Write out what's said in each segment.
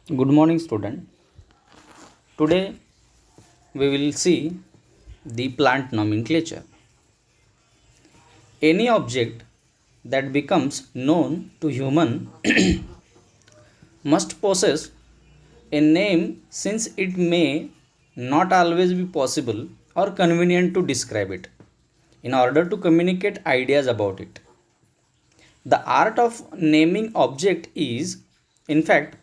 Good morning, student. Today we will see the plant nomenclature. Any object that becomes known to human must possess a name since it may not always be possible or convenient to describe it in order to communicate ideas about it. The art of naming object is, in fact,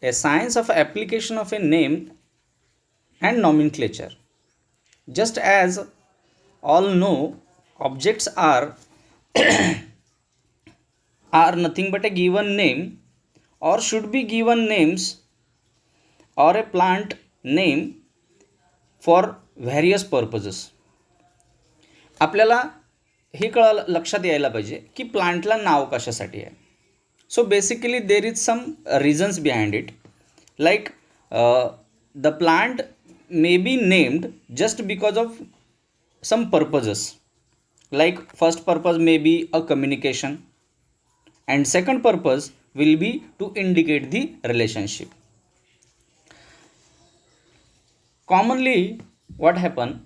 a science of application of a name and nomenclature. Just as all know, objects are nothing but a given name or should be given names or a plant name for various purposes. आपल्याला हे लक्षात यायला पाहिजे की प्लांटला नाव कशासाठी आहे. So basically there is some reasons behind it, like the plant may be named just because of some purposes, like first purpose may be a communication and second purpose will be to indicate the relationship. Commonly what happened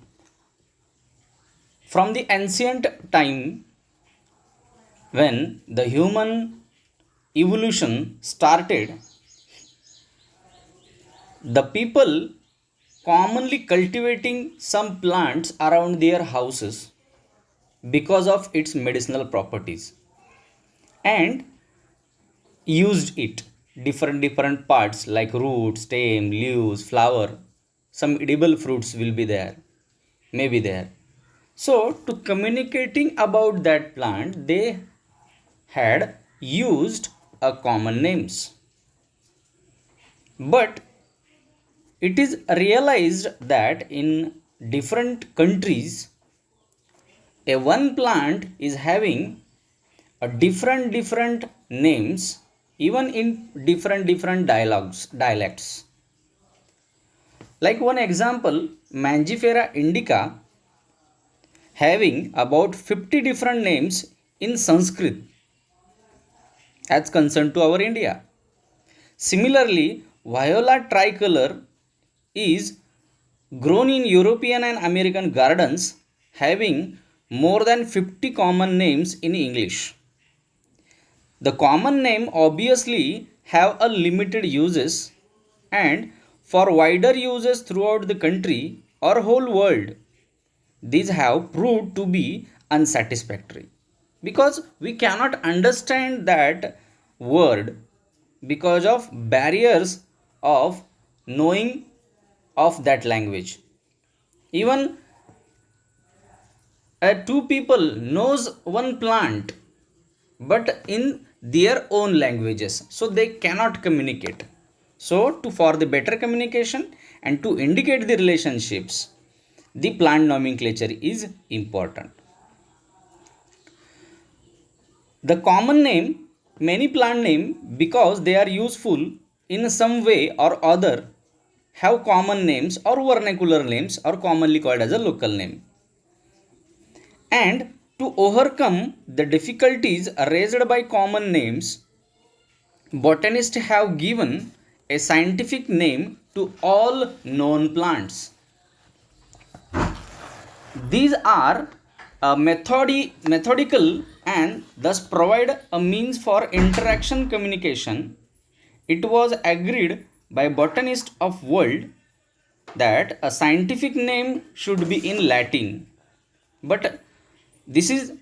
from the ancient time, when the human evolution started, the people commonly cultivating some plants around their houses because of its medicinal properties and used it different parts like root, stem, leaves, flower. Some edible fruits will be there, may be there. So to communicating about that plant, they had used a common names, but it is realized that in different countries a one plant is having a different names, even in different dialects. Like one example, Mangifera indica having about 50 different names in Sanskrit as concerned to our India. Similarly, Viola tricolor is grown in European and American gardens, having more than 50 common names in English. The common name obviously have a limited uses, and for wider uses throughout the country or whole world, these have proved to be unsatisfactory because we cannot understand that word because of barriers of knowing of that language. Even two people knows one plant but in their own languages, so they cannot communicate. So for the better communication and to indicate the relationships, the plant nomenclature is important. The common name, many plant name, because they are useful in some way or other, have common names or vernacular names, or commonly called as a local name. And to overcome the difficulties raised by common names, botanists have given a scientific name to all known plants. These are methodical and thus provide a means for interaction communication. It was agreed by botanists of world that a scientific name should be in Latin, but this is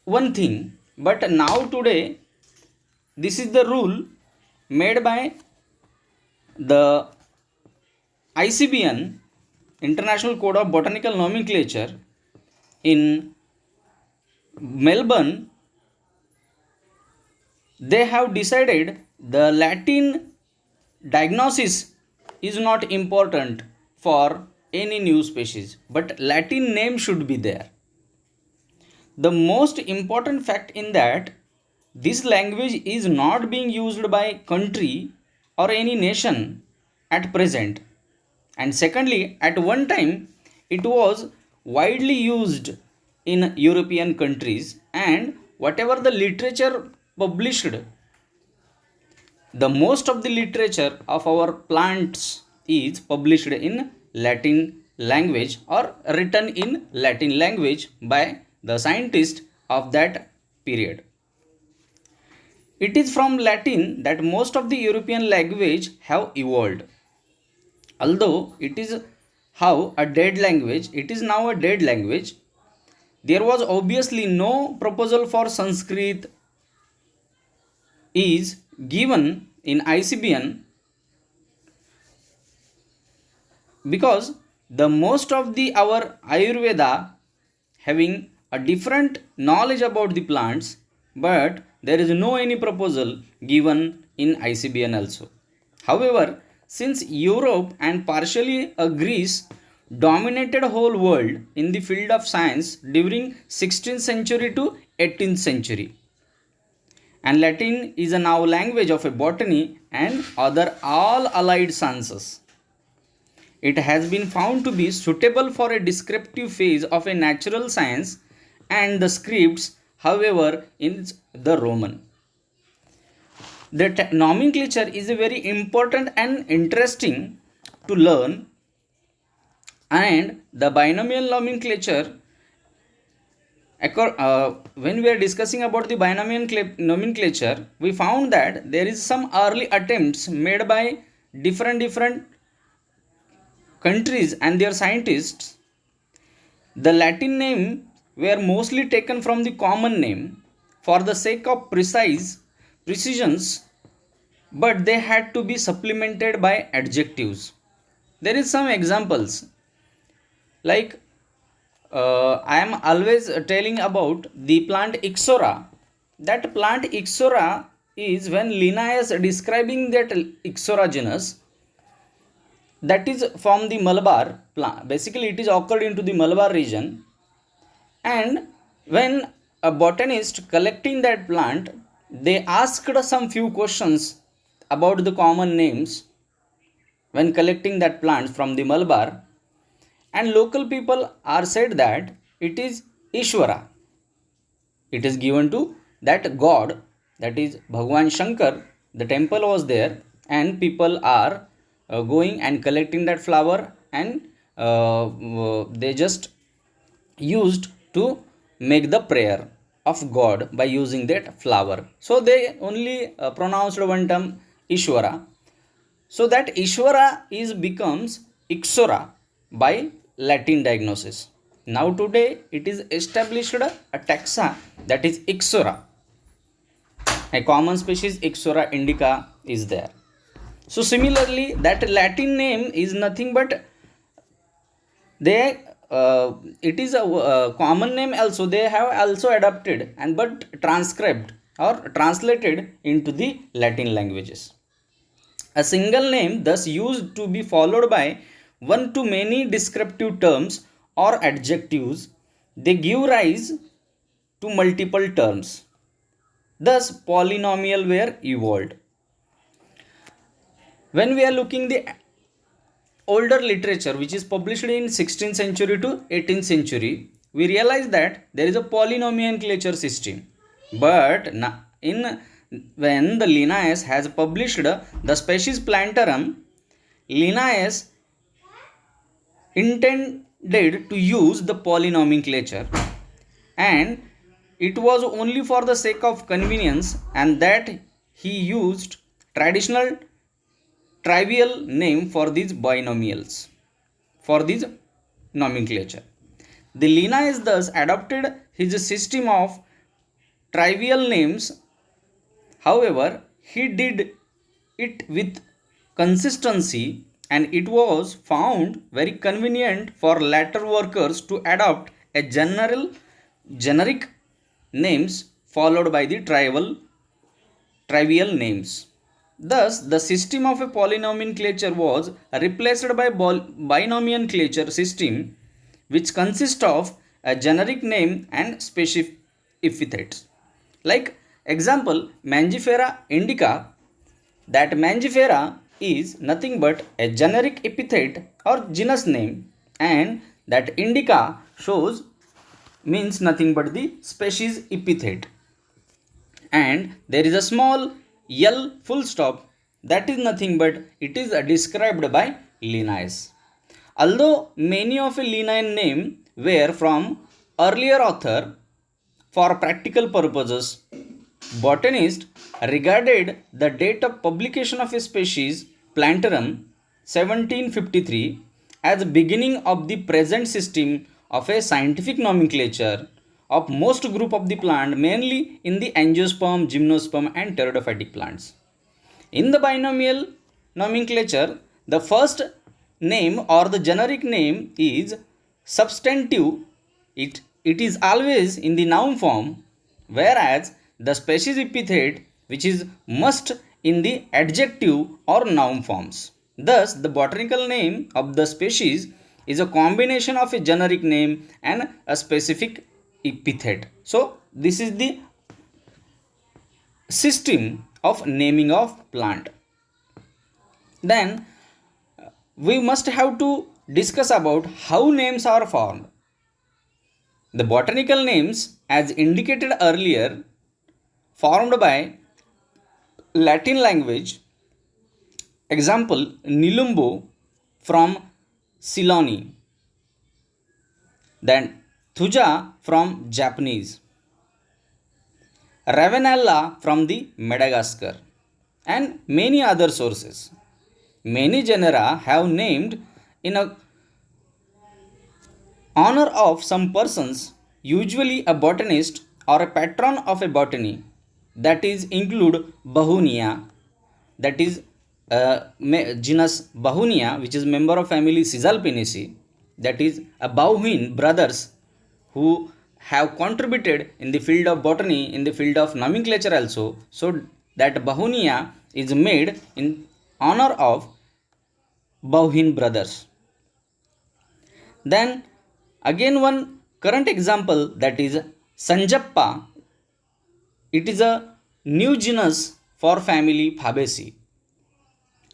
one thing. But now today this is the rule made by the ICBN, International Code of Botanical Nomenclature, in Melbourne. They have decided the Latin diagnosis is not important for any new species, but Latin name should be there. The most important fact in that this language is not being used by country or any nation at present, and secondly, at one time it was widely used in European countries, and whatever the literature published The most of the literature of our plants is published in Latin language or written in Latin language by the scientists of that period. It is from Latin that most of the European language have evolved. Although it is how a dead language, it is now a dead language. There was obviously no proposal for Sanskrit is given in ICBN because the most of the our Ayurveda having a different knowledge about the plants, but there is no any proposal given in ICBN also. However, since Europe and partially Greece dominated whole world in the field of science during 16th century to 18th century, and Latin is a now language of a botany and other all allied sciences. It has been found to be suitable for a descriptive phase of a natural science and the scripts, however, in the Roman. The nomenclature is very important and interesting to learn, and the binomial nomenclature, when we are discussing about the binomial nomenclature, we found that there is some early attempts made by different countries and their scientists. The Latin name were mostly taken from the common name for the sake of precisions, but they had to be supplemented by adjectives. There is some examples like I am always telling about the plant Ixora. That plant Ixora is when Linnaeus describing that Ixora genus, that is from the Malabar plant. Basically, it is occurred into the Malabar region, and when a botanist collecting that plant, they asked some few questions about the common names when collecting that plant from the Malabar, and local people are said that it is Ishvara. It is given to that god, that is Bhagwan Shankar. The temple was there, and people are going and collecting that flower, and they just used to make the prayer of God by using that flower. So they only pronounced one term Ishvara. So that Ishvara is becomes Ixora by Latin diagnosis. Now today it is established a taxa, that is Ixora. A common species Ixora indica is there. So similarly, that Latin name is nothing but they it is a common name also, they have also adapted and but transcribed or translated into the Latin languages. A single name thus used to be followed by one to many descriptive terms or adjectives. They give rise to multiple terms. Thus polynomial were evolved. When we are looking the older literature which is published in 16th century to 18th century, we realize that there is a polynomial system. But in when the Linnaeus has published the species Plantarum, Linnaeus intended to use the polynomial, and it was only for the sake of convenience, and that he used traditional trivial name for these binomials, for this nomenclature. The Linnaeus thus adopted his system of trivial names. However, he did it with consistency, and it was found very convenient for later workers to adopt a generic names followed by the trivial names. Thus, the system of a polynomial was replaced by binomial system, which consists of a generic name and specific epithets. Like example, Mangifera indica. That Mangifera is nothing but a generic epithet or genus name, and that indica shows means nothing but the species epithet. And there is a small L full stop, that is nothing but it is described by Linnaeus. Although many of a Linnaean name were from earlier author, for practical purposes, botanists regarded the date of publication of a species Plantarum 1753 as beginning of the present system of a scientific nomenclature of most group of the plant, mainly in the angiosperm, gymnosperm and pteridophytic plants. In the binomial nomenclature, the first name or the generic name is substantive. It is always in the noun form, whereas the species epithet which is must in the adjective or noun forms. Thus, the botanical name of the species is a combination of a generic name and a specific epithet. So, this is the system of naming of plant. Then we must have to discuss about how names are formed. The botanical names, as indicated earlier, formed by Latin language. Example, Nilumbo from Siloni, then Thuja from Japanese, Ravenella from the Madagascar, and many other sources. Many genera have named in a honor of some persons, usually a botanist or a patron of a botany, that is include Bahunia, that is genus Bahunia, which is member of family Caesalpinaceae, that is a Bauhin brothers who have contributed in the field of botany, in the field of nomenclature also. So that Bahunia is made in honor of Bauhin brothers. Then again one current example, that is Sanjappa. It is a new genus for family Fabaceae.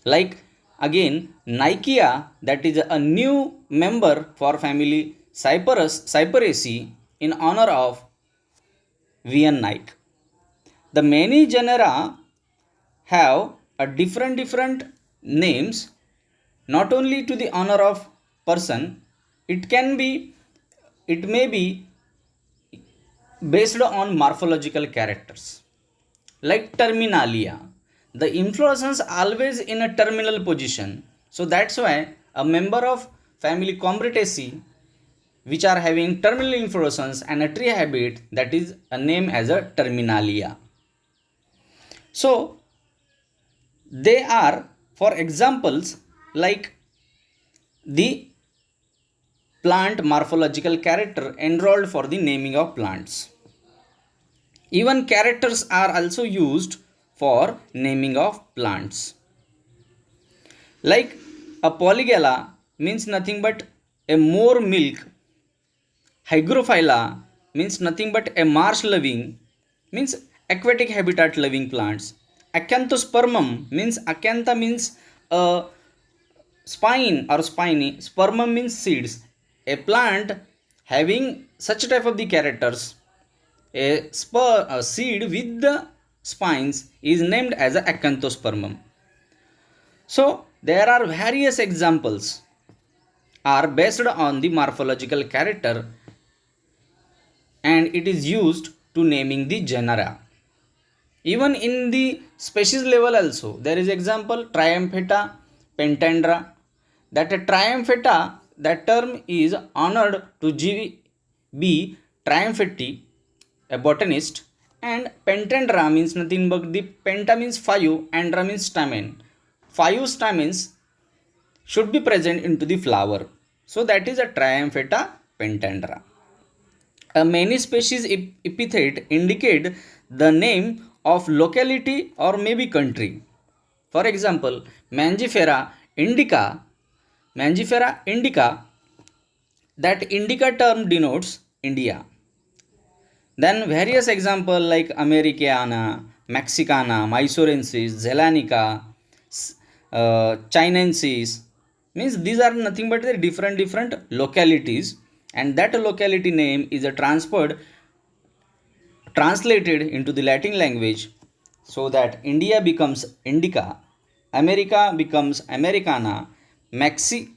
Like again Nicaea, that is a new member for family Cyperaceae in honor of Vian Nike. The many genera have a different names, not only to the honor of person, it may be based on morphological characters. Like Terminalia, the inflorescence always in a terminal position, so that's why a member of family Combretaceae which are having terminal inflorescence and a tree habit, that is a name as a Terminalia. So they are for examples like the plant morphological character enrolled for the naming of plants. Even characters are also used for naming of plants. Like a Polygala means nothing but a more milk. Hygrophila means nothing but a marsh loving, means aquatic habitat loving plants. Acanthospermum means acantha means a spine or spiny, spermum means seeds. A plant having such type of the characters, a seed with the spines is named as a acanthospermum. So there are various examples are based on the morphological character, and it is used to naming the genera. Even in the species level also, there is example Triampheta pentandra. That a Triampheta, that term is honored to G.B. Triampheti, a botanist, and pentandra means nothing but the penta means 5, andra means stamen. 5 stamens should be present into the flower. So that is a Triampheta pentandra. Many species epithet indicate the name of locality or maybe country. For example, Mangifera indica, that indica term denotes India. Then various example like Americana, Mexicana, Mysorensis, Zelanica, Chinensis, means these are nothing but the different localities, and that locality name is a translated into the Latin language so that India becomes Indica, America becomes Americana, Mexicana,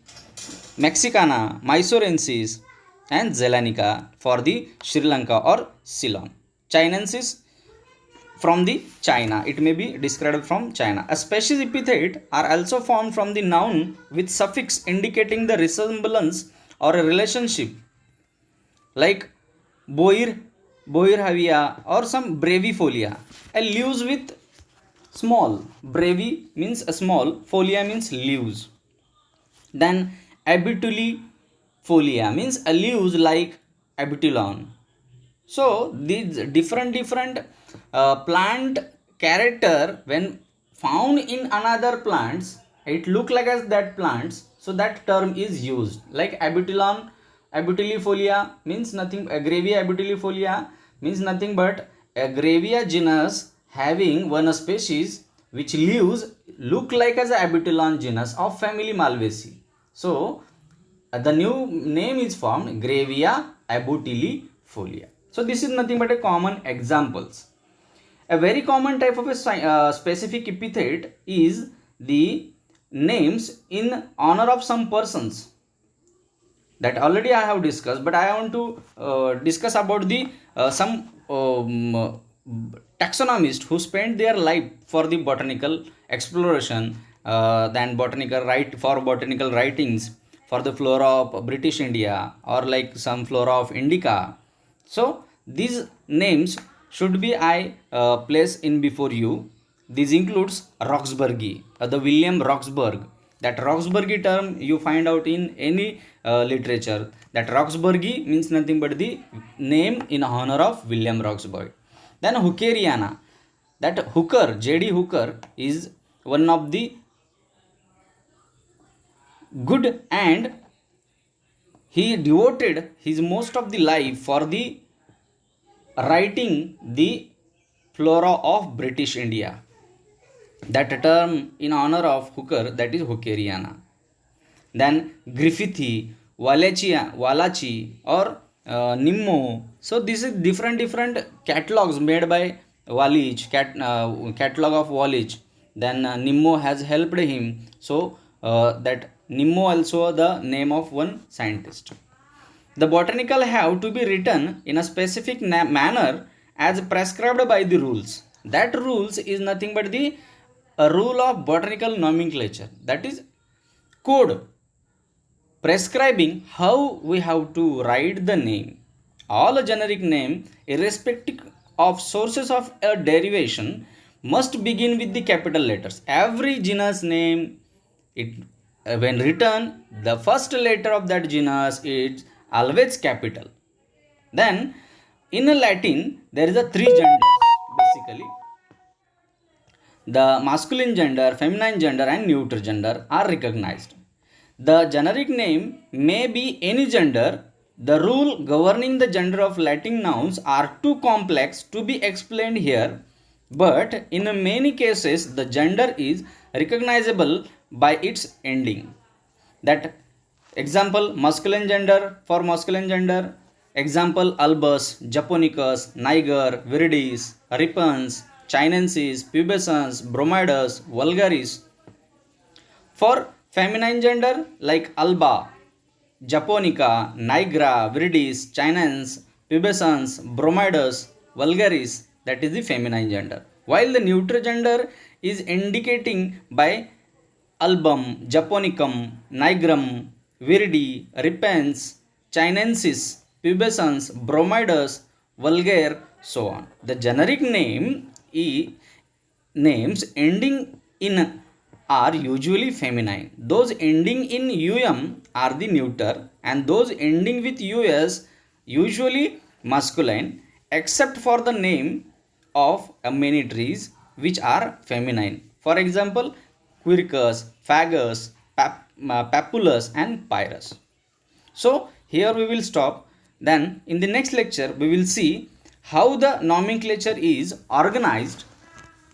Mysorensis, and Zelanica for the Sri Lanka or Ceylon. Chinensis from the China. It may be described from China. A species epithet are also formed from the noun with suffix indicating the resemblance or a relationship, like Boir, Boirhavia, or some Brevifolia. A leaves with small. Brevi means a small, folia means leaves. Then Abitulifolia means a leaves like Abitulon. So these different plant character when found in another plants, it look like as that plants. So that term is used like Abutulon, Abitulifolia means nothing. Gravia Abitulifolia means nothing but a Gravia genus having one species which leaves look like as a Abutulon genus of family Malvaceae. So the new name is formed Gravia Abutilifolia. So this is nothing but a common examples. A very common type of a specific epithet is the names in honor of some persons. That already I have discussed, but I want to discuss about the some taxonomists who spent their life for the botanical exploration, then botanical writings for the flora of British India or like some flora of Indica. So these names should be I place in before you. This includes Roxburghi, the William Roxburgh. That Roxburghi term you find out in any literature. That Roxburghi means nothing but the name in honor of William Roxburgh. Then Hookeriana. That Hooker, J.D. Hooker, is one of the good, and he devoted his most of the life for the writing the flora of British India. That term in honor of Hooker, that is Hookeriana. Then Griffithy, Walachi or Nimmo. So this is different catalogs made by Wallich, catalog of Wallich. Then Nimmo has helped him. So that Nimmo also the name of one scientist. The botanical have to be written in a specific manner as prescribed by the rules. That rules is nothing but the rule of botanical nomenclature. That is code prescribing how we have to write the name. All generic name, irrespective of sources of a derivation, must begin with the capital letters. Every genus name, it when written, the first letter of that genus is always capital. Then in Latin there is a three genders basically. The masculine gender, feminine gender, and neuter gender are recognized. The generic name may be any gender. The rule governing the gender of Latin nouns are too complex to be explained here, but in many cases the gender is recognizable by its ending. That example masculine gender for masculine gender, example albus, japonicus, niger, viridis, ripens, chinensis, pubescens, bromidus, vulgaris. For feminine gender like alba, japonica, nigra, viridis, chinens, pubescens, bromidus, vulgaris, that is the feminine gender. While the neuter gender is indicating by album, japonicum, nigrum, viridi, repens, chinensis, pubescens, bromidus, vulgare, so on. The generic names ending in are usually feminine. Those ending in um are the neuter, and those ending with us usually masculine, except for the name of many trees which are feminine. For example, quercus, fagus, papulus, and pyrus. So here we will stop. Then in the next lecture we will see how the nomenclature is organized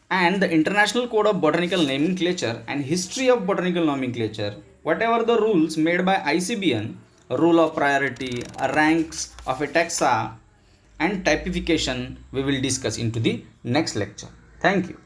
and the International Code of Botanical Nomenclature and history of botanical nomenclature. Whatever the rules made by ICBN, rule of priority, ranks of a taxa, and typification, we will discuss into the next lecture. Thank you.